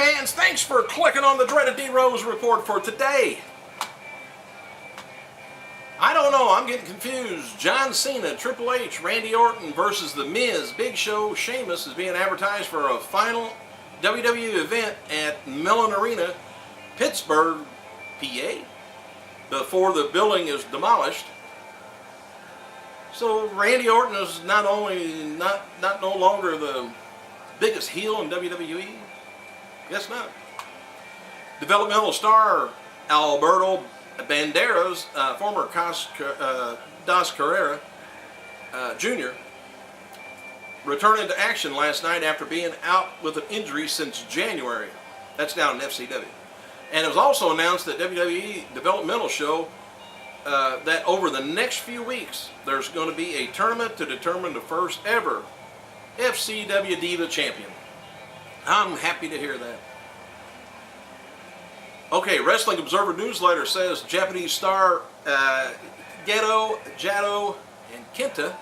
fans, thanks for clicking on the dreaded D-Rose report for today. I don't know, I'm getting confused. John Cena, Triple H, Randy Orton versus The Miz, Big Show, Sheamus is being advertised for a final WWE event at Mellon Arena, Pittsburg, PA, before the building is demolished. So Randy Orton is not no longer the biggest heel in WWE. Guess not. Developmental star Alberto Banderas, former Das Carrera Jr., returned into action last night after being out with an injury since January. That's down in FCW. And it was also announced that WWE developmental show that over the next few weeks there's going to be a tournament to determine the first ever FCW Diva Champion. I'm happy to hear that. Okay, Wrestling Observer Newsletter says Japanese star Gedo, Jado, and Kenta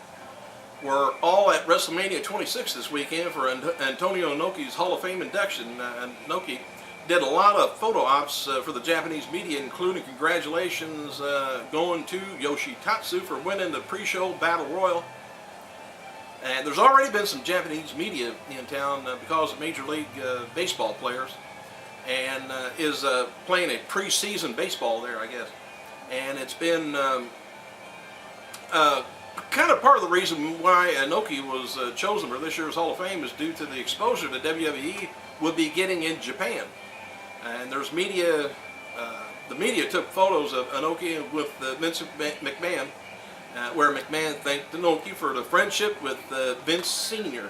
were all at WrestleMania 26 this weekend for Antonio Inoki's Hall of Fame induction. Inoki did a lot of photo ops for the Japanese media, including congratulations going to Yoshitatsu for winning the pre-show Battle Royal. And there's already been some Japanese media in town because of Major League Baseball players, and is playing a preseason baseball there, I guess. And it's been kind of part of the reason why Inoki was chosen for this year's Hall of Fame is due to the exposure that WWE would be getting in Japan. And there's media, the media took photos of Inoki with Vince McMahon, where McMahon thanked Inoki for the friendship with Vince Sr.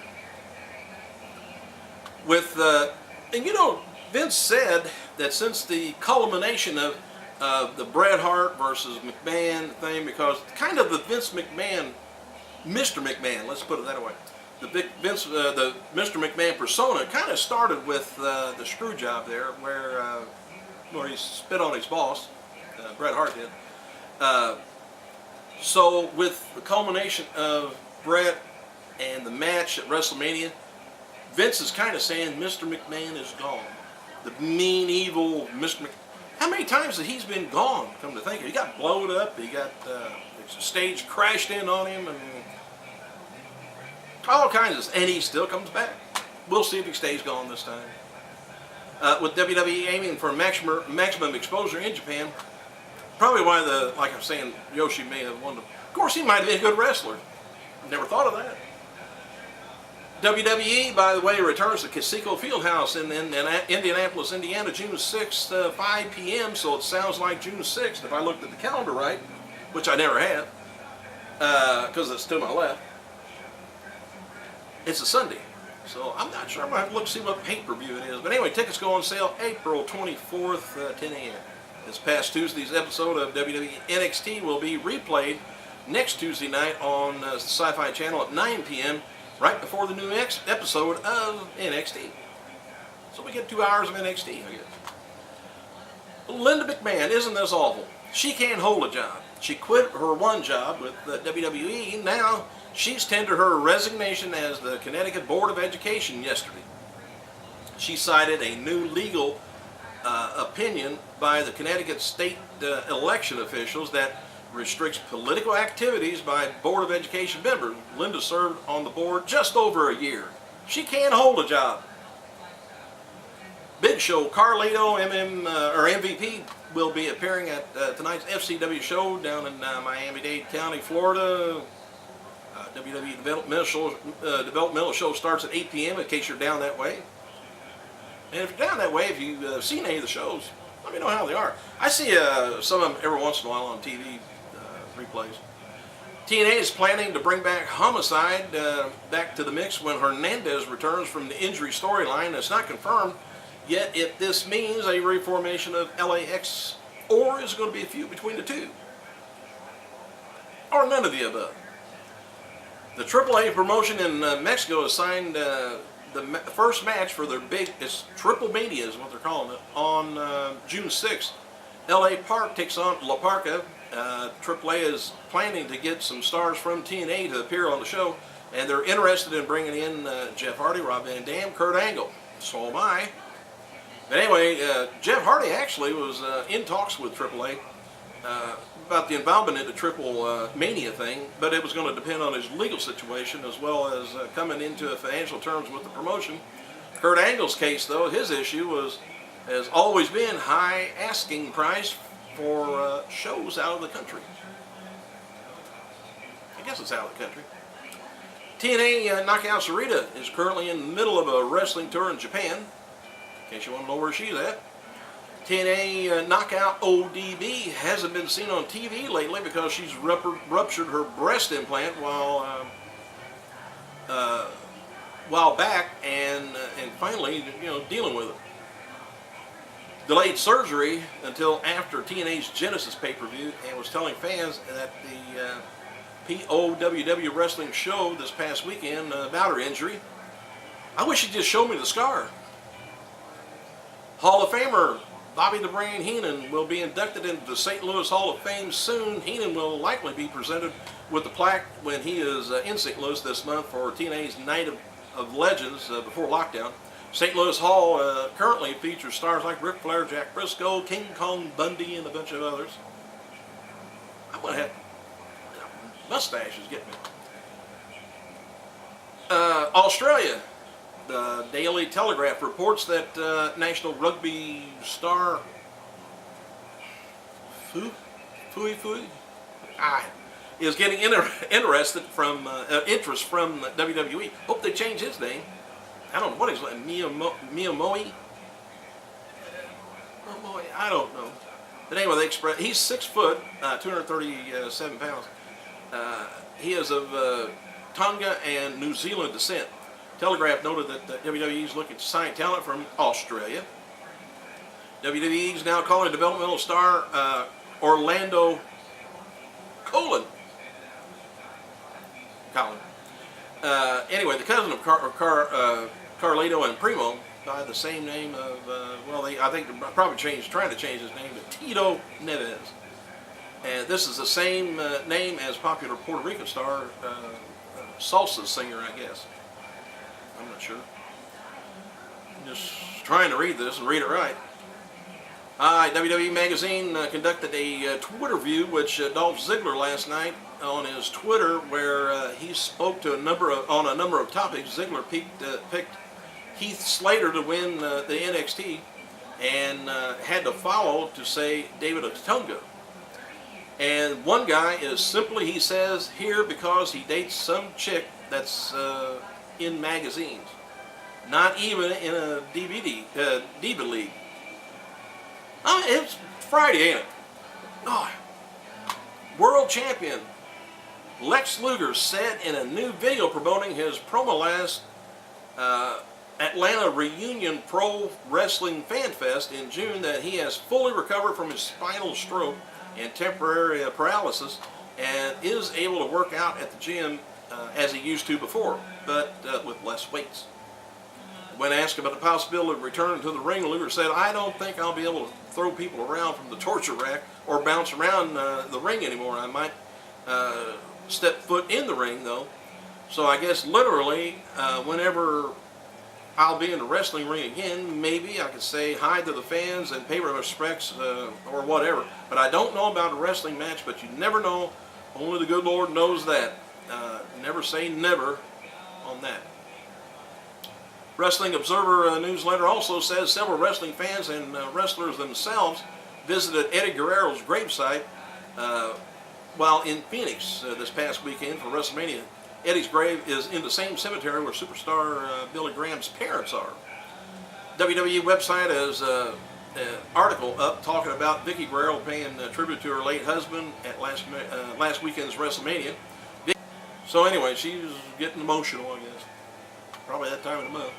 And you know, Vince said that since the culmination of the Bret Hart versus McMahon thing, because kind of the Vince McMahon, Mr. McMahon, let's put it that way, the Mr. McMahon persona kind of started with the screw job there, where he spit on his boss, Bret Hart did. So with the culmination of Bret and the match at WrestleMania, Vince is kind of saying Mr. McMahon is gone. The mean, evil Mr. McMahon. How many times has he been gone, come to think of it? He got blown up, he got the stage crashed in on him, and all kinds of, and he still comes back. We'll see if he stays gone this time. With WWE aiming for maximum exposure in Japan, probably why like I'm saying, Yoshi may have won. Of course, he might have been a good wrestler. Never thought of that. WWE, by the way, returns to Casico Fieldhouse in Indianapolis, Indiana, June 6th, 5 p.m. So it sounds like June 6th, if I looked at the calendar right, which I never have, because it's to my left. It's a Sunday, so I'm not sure. I'm going to have to look to see what pay-per-view it is. But anyway, tickets go on sale April 24th, 10 a.m. This past Tuesday's episode of WWE NXT will be replayed next Tuesday night on the Sci-Fi Channel at 9 p.m., right before the new episode of NXT. So we get 2 hours of NXT, I guess. Linda McMahon, isn't this awful? She can't hold a job. She quit her one job with the WWE. Now she's tendered her resignation as the Connecticut Board of Education yesterday. She cited a new legal opinion by the Connecticut state election officials that restricts political activities by Board of Education members. Linda served on the board just over a year. She can't hold a job. Big Show, Carlito, MVP, will be appearing at tonight's FCW show down in Miami-Dade County, Florida. WWE developmental show starts at 8 p.m. in case you're down that way. And if you're down that way, if you've seen any of the shows, let me know how they are. I see some of them every once in a while on TV replays. TNA is planning to bring back Homicide back to the mix when Hernandez returns from the injury storyline. It's not confirmed yet if this means a reformation of l.a.x. or is it going to be a feud between the two? Or none of the above. The AAA promotion in Mexico has signed the first match for their it's Triple Mania is what they're calling it, on June 6th. L.A. Park takes on La Parca. AAA is planning to get some stars from TNA to appear on the show, and they're interested in bringing in Jeff Hardy, Rob Van Dam, Kurt Angle. So am I. But anyway, Jeff Hardy actually was in talks with AAA about the involvement in the Triple Mania thing, but it was going to depend on his legal situation as well as coming into financial terms with the promotion. Kurt Angle's case, though, his issue has always been high asking price for shows out of the country. I guess it's out of the country. TNA Knockout Sarita is currently in the middle of a wrestling tour in Japan, in case you want to know where she's at. TNA Knockout ODB hasn't been seen on TV lately because she's ruptured her breast implant while back, and finally, dealing with it. Delayed surgery until after TNA's Genesis pay-per-view, and was telling fans that the POWW wrestling show this past weekend about her injury. I wish she'd just show me the scar. Hall of Famer Bobby the Brain Heenan will be inducted into the St. Louis Hall of Fame soon. Heenan will likely be presented with the plaque when he is in St. Louis this month for TNA's Night of Legends before lockdown. St. Louis Hall currently features stars like Ric Flair, Jack Briscoe, King Kong Bundy, and a bunch of others. I'm going to have mustaches get me. Australia. The Daily Telegraph reports that national rugby star Fui is getting interest from WWE. Hope they change his name. I don't know what his name. Miyamoto. I don't know. But anyway, they express he's 6 foot, 237 pounds. He is of Tonga and New Zealand descent. Telegraph noted that WWE is looking to sign talent from Australia. WWE is now calling developmental star Orlando Colin. Anyway, the cousin of Carlito and Primo by the same name of, I think they're probably trying to change his name to Tito Neves. And this is the same name as popular Puerto Rican star, salsa singer, I guess. I'm not sure. I'm just trying to read this and read it right. WWE Magazine conducted a Twitter view, which Dolph Ziggler last night on his Twitter, where he spoke to on a number of topics. Ziggler picked Heath Slater to win the NXT, and had to follow to say David Otunga. And one guy is simply, he says, here because he dates some chick that's in magazines, not even in a diva league. It's Friday, ain't it? Oh. World champion Lex Luger said in a new video promoting his promo last Atlanta Reunion Pro Wrestling Fan Fest in June that he has fully recovered from his spinal stroke and temporary paralysis and is able to work out at the gym as he used to before, but with less weights. When asked about the possibility of returning to the ring, Luger said, I don't think I'll be able to throw people around from the torture rack or bounce around the ring anymore. I might step foot in the ring, though. So I guess literally, whenever I'll be in the wrestling ring again, maybe I could say hi to the fans and pay my respects or whatever. But I don't know about a wrestling match, but you never know. Only the good Lord knows that. Never say never on that. Wrestling Observer newsletter also says several wrestling fans and wrestlers themselves visited Eddie Guerrero's gravesite while in Phoenix this past weekend for WrestleMania. Eddie's grave is in the same cemetery where superstar Billy Graham's parents are. WWE website has an article up talking about Vickie Guerrero paying tribute to her late husband at last weekend's WrestleMania. So anyway, she's getting emotional, I guess. Probably that time of the month.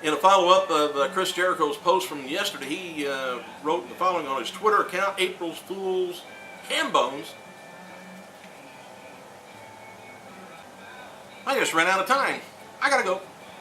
In a follow-up of Chris Jericho's post from yesterday, he wrote the following on his Twitter account: April's Fool's ham bones. I just ran out of time. I gotta go.